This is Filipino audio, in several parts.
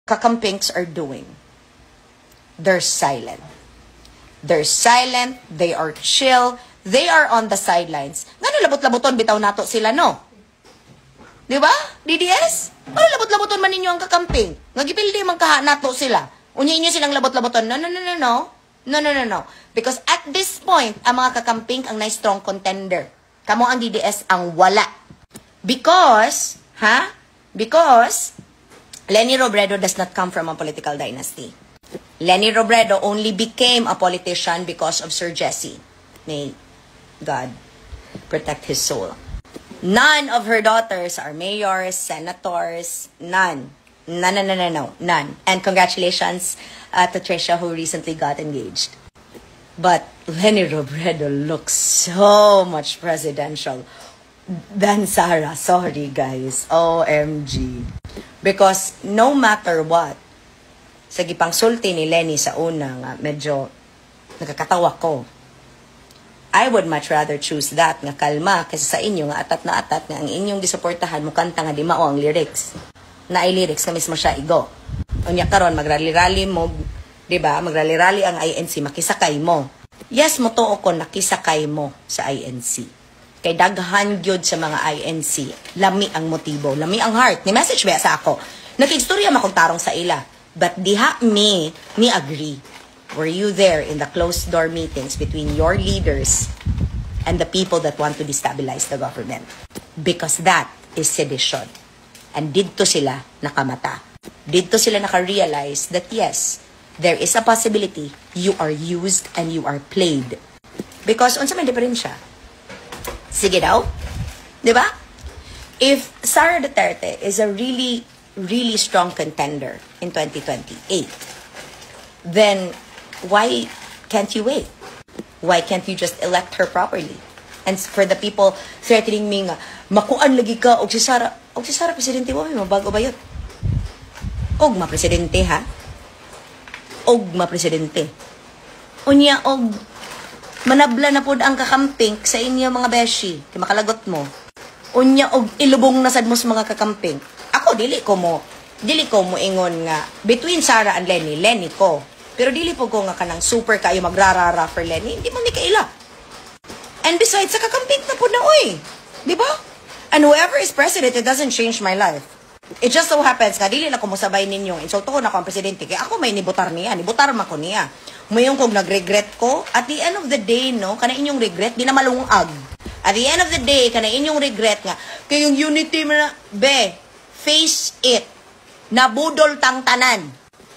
kakampings are doing? They're silent. They're silent, they are chill, they are on the sidelines. Ngano labot-laboton bitaw nato sila, no? Di ba? DDS? Ano labot-laboton man ninyo ang kakamping? Ngagipildi man kaha nato sila. Unya inyo silang labot-laboton. No. No. Because at this point, ang mga kakamping ang na-strong contender. Kamo ang DDS ang wala. Because Leni Robredo does not come from a political dynasty. Leni Robredo only became a politician because of Sir Jesse. May God protect his soul. None of her daughters are mayors, senators, none. None. And congratulations to Trisha, who recently got engaged. But Leni Robredo looks so much presidential than Sarah. Sorry, guys. OMG. Because no matter what, sa gipang sulti ni Leni sa una nga, medyo nakakatawa ko. I would much rather choose that nga kalma kasi sa inyo nga atat na atat nga ang inyong gisuportahan mo kanta nga di mao ang lyrics. Na ay lyrics nga mismo siya igo. Unya karon magrally-rally mo, di ba? Magrally-rally ang INC, makisakay mo. Yes, mo tuo ko nakisakay mo sa INC. Kay daghan gyud sa mga INC, lami ang motibo, lami ang heart. Ni message ba sa ako? Nakigstorya makong tarong sa ila. But diha me agree. Were you there in the closed door meetings between your leaders and the people that want to destabilize the government? Because that is sedition. And didto sila nakamata. Didto sila naka-realize that yes, there is a possibility you are used and you are played. Because unsa may diferensya? Sige daw. Diba? If Sara Duterte is a really strong contender in 2028, then why can't you wait? Why can't you just elect her properly? And for the people threatening me nga, makuan lagi ka, og si Sara presidente mo, mabago ba yun? Og ma-presidente, ha? Og ma-presidente. Unya, og manabla na pod ang kakamping sa inyo mga beshi, kay makalagot mo. Unya, og ilubong na sad mo sa mga kakamping. Ako, dili ko mo ingon nga, between Sara and Leni ko. Pero dili po ko nga kanang super kayo magrarara for Leni, hindi mo ni kaila. And besides, sa kakamping na po na, oy. Di ba? And whoever is president, it doesn't change my life. It just so happens nga, dili na ko musabay ninyo. Insulto ko na ko ang presidente. Kaya ako may nibutar ma ko niya. Mayroon kong nag-regret ko. At the end of the day, no, kana inyong regret, di na malungag. At the end of the day, kana inyong regret nga, kayong unity mo na, face it. Nabudol tang tanan.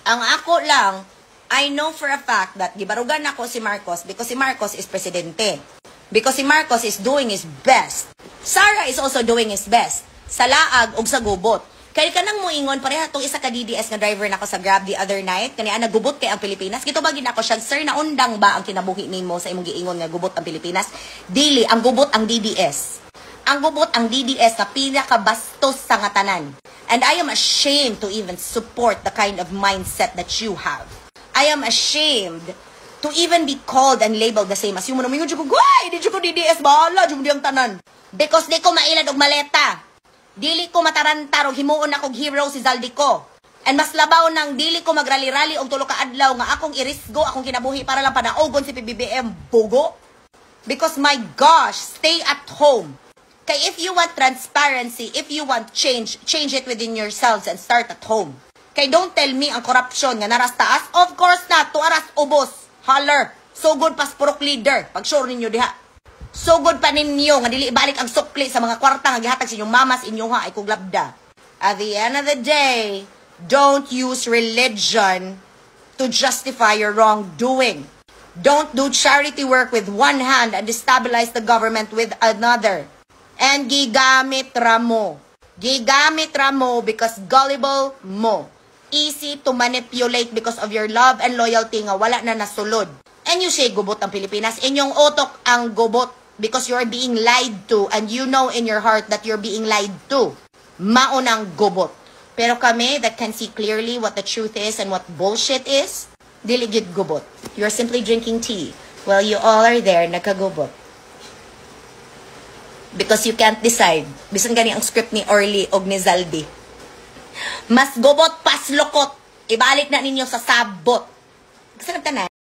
Ang ako lang, I know for a fact that gibarugan ako si Marcos because si Marcos is presidente. Because si Marcos is doing his best. Sara is also doing his best. Sa laag o sa gubot. Kaya ka nang muingon, pareha itong isa ka DDS na driver na ako sa Grab the other night. Kaya nagubot kay ang Pilipinas. Gito ba ginako siya, sir, naundang ba ang kinabuhi nimo sa imong giingon nga gubot ang Pilipinas? Dili, ang gubot ang DDS. Ang gubot ang DDS na pinakabastos sa ngatanan. And I am ashamed to even support the kind of mindset that you have. I am ashamed to even be called and labeled the same as you. Manamingon dyan ko, guay, di dyan ko DDS, bahala, dyan mo diyang tanan. Because di ko mailad og maleta. Dili ko matarantar og himuon akong hero si Zaldico. And mas labaw nang dili ko magrali-rali og tulo ka adlaw nga akong irisgo akong kinabuhi para lang panaogon si PBBM bugo. Because my gosh, stay at home. Kay if you want transparency, if you want change it within yourselves and start at home. Kay don't tell me ang corruption nga naras taas. Of course not, tuaras ubos. Holler. So good pas purok leader. Pag sure ninyo diha. So good pa ninyo nga dili balik ang sukli sa mga kwarta nga gihatag sa inyong mamas inyo ha ay kuglabda. At the end of the day, don't use religion to justify your wrongdoing. Don't do charity work with one hand and destabilize the government with another. And gigamit ramo. Gigamit ramo because gullible mo. Easy to manipulate because of your love and loyalty nga wala na nasulod. And you say gubot ang Pilipinas. Inyong utok ang gubot because you're being lied to and you know in your heart that you're being lied to. Maunang gubot. Pero kami that can see clearly what the truth is and what bullshit is, dili gid gubot. You're simply drinking tea while you all are there nagkagubot. Because you can't decide. Bisan gani ang script ni Orly og ni Zaldi. Mas gubot pas lukot. Ibalik na ninyo sa sabot. Kasi nagtanan.